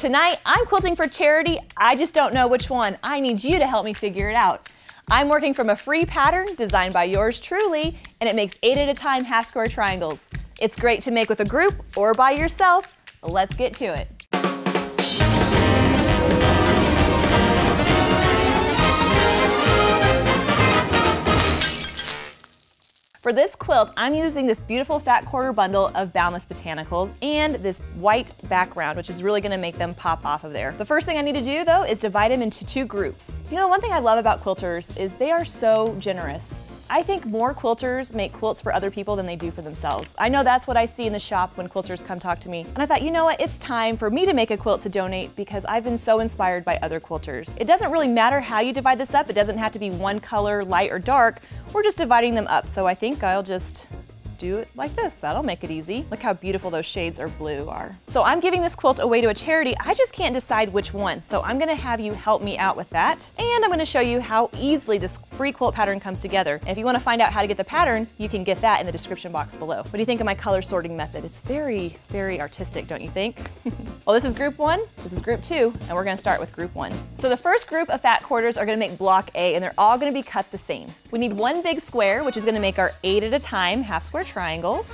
Tonight, I'm quilting for charity. I just don't know which one. I need you to help me figure it out. I'm working from a free pattern designed by yours truly, and it makes 8 at a time half square triangles. It's great to make with a group or by yourself. Let's get to it. For this quilt, I'm using this beautiful fat quarter bundle of Boundless Botanicals and this white background, which is really gonna make them pop off of there. The first thing I need to do though is divide them into 2 groups. You know, one thing I love about quilters is they are so generous. I think more quilters make quilts for other people than they do for themselves. I know that's what I see in the shop when quilters come talk to me. And I thought, you know what, it's time for me to make a quilt to donate because I've been so inspired by other quilters. It doesn't really matter how you divide this up. It doesn't have to be one color, light or dark. We're just dividing them up. So I think I'll just do it like this. That'll make it easy. Look how beautiful those shades of blue are. So I'm giving this quilt away to a charity. I just can't decide which one. So I'm gonna have you help me out with that. And I'm gonna show you how easily this free quilt pattern comes together. And if you wanna find out how to get the pattern, you can get that in the description box below. What do you think of my color sorting method? It's very, very artistic, don't you think? Well, this is group 1, this is group 2, and we're gonna start with group 1. So the first group of fat quarters are gonna make block A, and they're all gonna be cut the same. We need 1 big square, which is gonna make our 8 at a time half square triangles.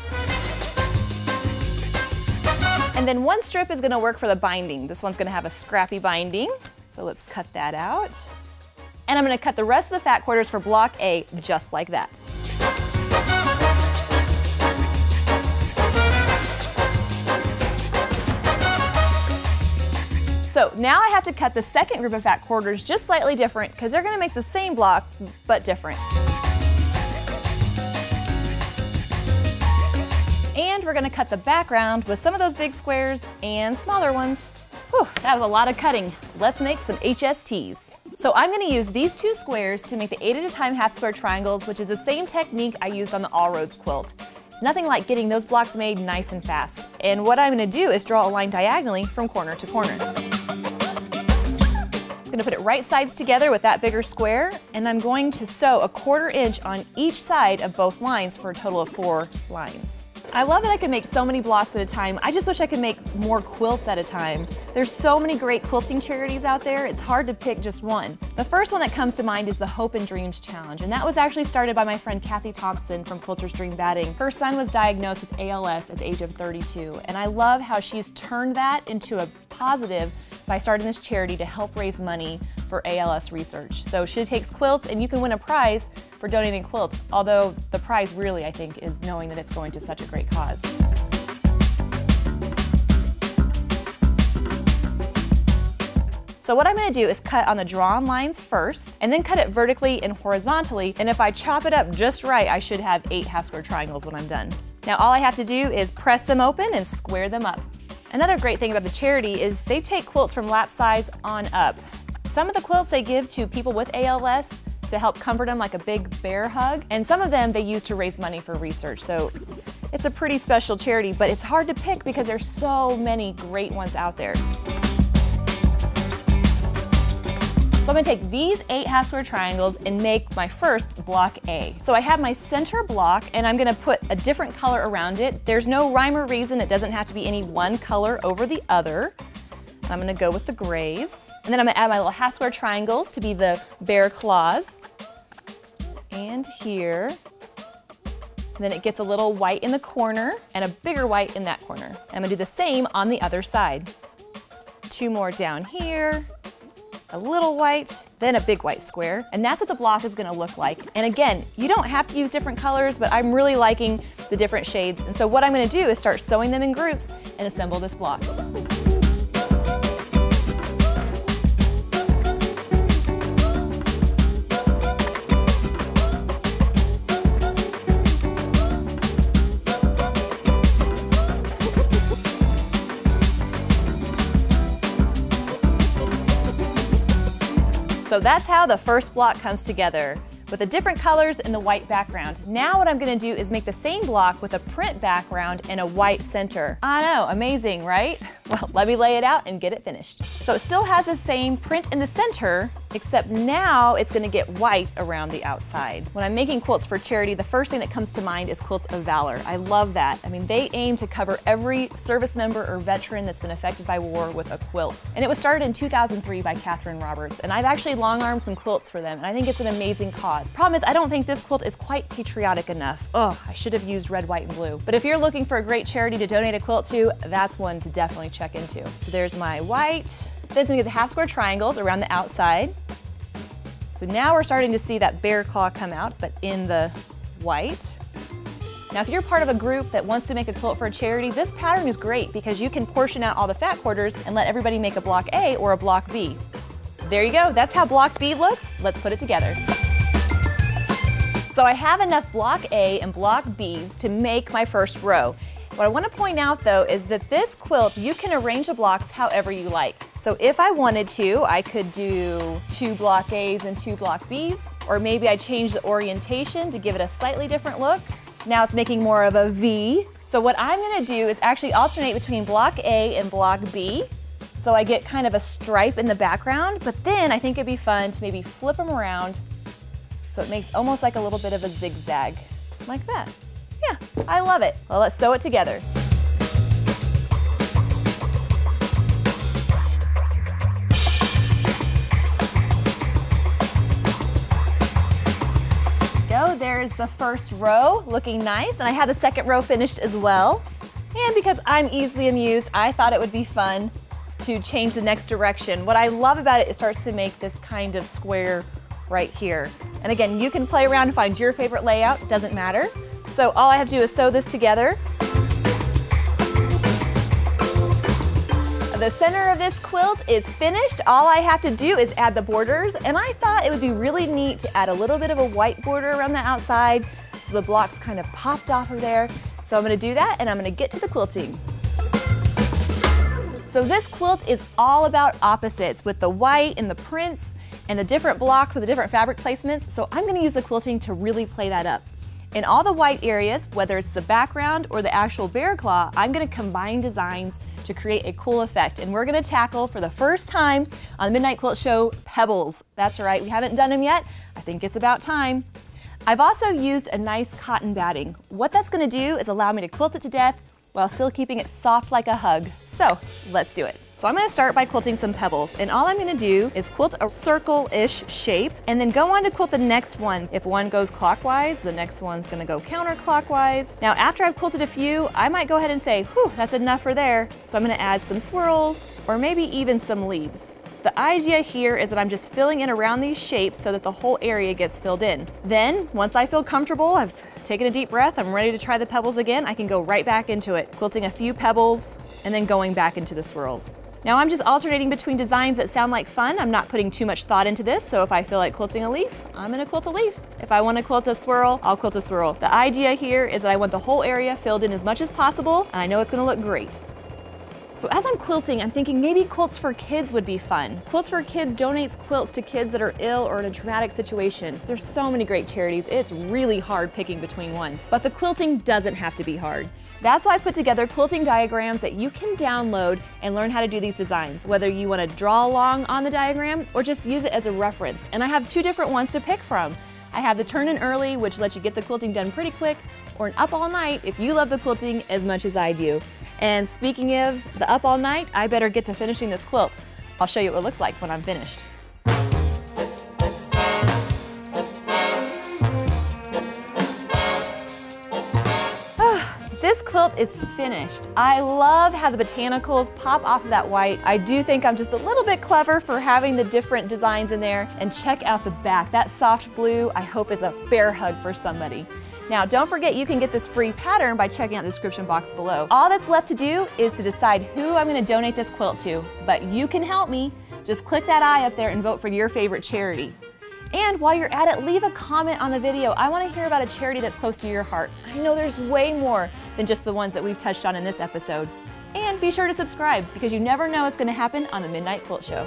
And then 1 strip is gonna work for the binding. This one's gonna have a scrappy binding. So let's cut that out. And I'm gonna cut the rest of the fat quarters for block A just like that. So now I have to cut the second group of fat quarters just slightly different because they're gonna make the same block, but different. And we're gonna cut the background with some of those big squares and smaller ones. Whew, that was a lot of cutting. Let's make some HSTs. So I'm gonna use these 2 squares to make the 8 at a time half square triangles, which is the same technique I used on the All Roads quilt. It's nothing like getting those blocks made nice and fast. And what I'm gonna do is draw a line diagonally from corner to corner. I'm gonna put it right sides together with that bigger square, and I'm going to sew a 1/4 inch on each side of both lines for a total of 4 lines. I love that I can make so many blocks at a time. I just wish I could make more quilts at a time. There's so many great quilting charities out there, it's hard to pick just one. The first one that comes to mind is the Hope and Dreams Challenge, and that was actually started by my friend Kathy Thompson from Quilters Dream Batting. Her son was diagnosed with ALS at the age of 32, and I love how she's turned that into a positive by starting this charity to help raise money for ALS research. So she takes quilts and you can win a prize for donating a quilt, although the prize really, I think, is knowing that it's going to such a great cause. So what I'm gonna do is cut on the drawn lines first, and then cut it vertically and horizontally, and if I chop it up just right, I should have 8 half square triangles when I'm done. Now all I have to do is press them open and square them up. Another great thing about the charity is they take quilts from lap size on up. Some of the quilts they give to people with ALS to help comfort them like a big bear hug, and some of them they use to raise money for research. So it's a pretty special charity, but it's hard to pick because there's so many great ones out there. So I'm gonna take these 8 half square triangles and make my first block A. So I have my center block and I'm gonna put a different color around it. There's no rhyme or reason, it doesn't have to be any one color over the other. I'm gonna go with the grays. And then I'm gonna add my little half square triangles to be the bear claws. And here. And then it gets a little white in the corner and a bigger white in that corner. And I'm gonna do the same on the other side. 2 more down here. A little white, then a big white square, and that's what the block is gonna look like. And again, you don't have to use different colors, but I'm really liking the different shades. And so what I'm gonna do is start sewing them in groups and assemble this block. So that's how the first block comes together, with the different colors and the white background. Now what I'm gonna do is make the same block with a print background and a white center. I know, amazing, right? Well, let me lay it out and get it finished. So it still has the same print in the center, except now it's gonna get white around the outside. When I'm making quilts for charity, the first thing that comes to mind is Quilts of Valor. I love that. I mean, they aim to cover every service member or veteran that's been affected by war with a quilt. And it was started in 2003 by Catherine Roberts, and I've actually long-armed some quilts for them, and I think it's an amazing cause. Problem is, I don't think this quilt is quite patriotic enough. Oh, I should have used red, white, and blue. But if you're looking for a great charity to donate a quilt to, that's one to definitely check into. So there's my white. Then it's gonna get the half square triangles around the outside. So now we're starting to see that bear claw come out, but in the white. Now, if you're part of a group that wants to make a quilt for a charity, this pattern is great because you can portion out all the fat quarters and let everybody make a block A or a block B. There you go, that's how block B looks. Let's put it together. So I have enough block A and block Bs to make my first row. What I want to point out though is that this quilt, you can arrange the blocks however you like. So if I wanted to, I could do 2 block A's and 2 block B's, or maybe I change the orientation to give it a slightly different look. Now it's making more of a V. So what I'm gonna do is actually alternate between block A and block B. So I get kind of a stripe in the background, but then I think it'd be fun to maybe flip them around so it makes almost like a little bit of a zigzag, like that. Yeah, I love it. Well, let's sew it together. There's the first row looking nice, and I have the second row finished as well. And because I'm easily amused, I thought it would be fun to change the next direction. What I love about it, it starts to make this kind of square right here. And again, you can play around and find your favorite layout, doesn't matter. So all I have to do is sew this together. The center of this quilt is finished. All I have to do is add the borders, and I thought it would be really neat to add a little bit of a white border around the outside so the blocks kind of popped off of there. So I'm gonna do that, and I'm gonna get to the quilting. So this quilt is all about opposites with the white and the prints and the different blocks with the different fabric placements. So I'm gonna use the quilting to really play that up. In all the white areas, whether it's the background or the actual bear claw, I'm gonna combine designs to create a cool effect. And we're gonna tackle, for the first time on the Midnight Quilt Show, pebbles. That's right, we haven't done them yet. I think it's about time. I've also used a nice cotton batting. What that's gonna do is allow me to quilt it to death while still keeping it soft like a hug. So let's do it. So I'm gonna start by quilting some pebbles, and all I'm gonna do is quilt a circle-ish shape and then go on to quilt the next one. If one goes clockwise, the next one's gonna go counterclockwise. Now after I've quilted a few, I might go ahead and say, whew, that's enough for there. So I'm gonna add some swirls or maybe even some leaves. The idea here is that I'm just filling in around these shapes so that the whole area gets filled in. Then, once I feel comfortable, I've taken a deep breath, I'm ready to try the pebbles again, I can go right back into it, quilting a few pebbles and then going back into the swirls. Now I'm just alternating between designs that sound like fun. I'm not putting too much thought into this, so if I feel like quilting a leaf, I'm gonna quilt a leaf. If I wanna quilt a swirl, I'll quilt a swirl. The idea here is that I want the whole area filled in as much as possible, and I know it's gonna look great. So as I'm quilting, I'm thinking maybe quilts for kids would be fun. Quilts for Kids donates quilts to kids that are ill or in a traumatic situation. There's so many great charities, it's really hard picking between one. But the quilting doesn't have to be hard. That's why I put together quilting diagrams that you can download and learn how to do these designs, whether you want to draw along on the diagram or just use it as a reference. And I have 2 different ones to pick from. I have the turn in early, which lets you get the quilting done pretty quick, or an up all night if you love the quilting as much as I do. And speaking of the up all night, I better get to finishing this quilt. I'll show you what it looks like when I'm finished. This quilt is finished. I love how the botanicals pop off of that white. I do think I'm just a little bit clever for having the different designs in there. And check out the back. That soft blue, I hope, is a bear hug for somebody. Now, don't forget you can get this free pattern by checking out the description box below. All that's left to do is to decide who I'm gonna donate this quilt to, but you can help me. Just click that eye up there and vote for your favorite charity. And while you're at it, leave a comment on the video. I want to hear about a charity that's close to your heart. I know there's way more than just the ones that we've touched on in this episode. And be sure to subscribe because you never know what's going to happen on the Midnight Quilt Show.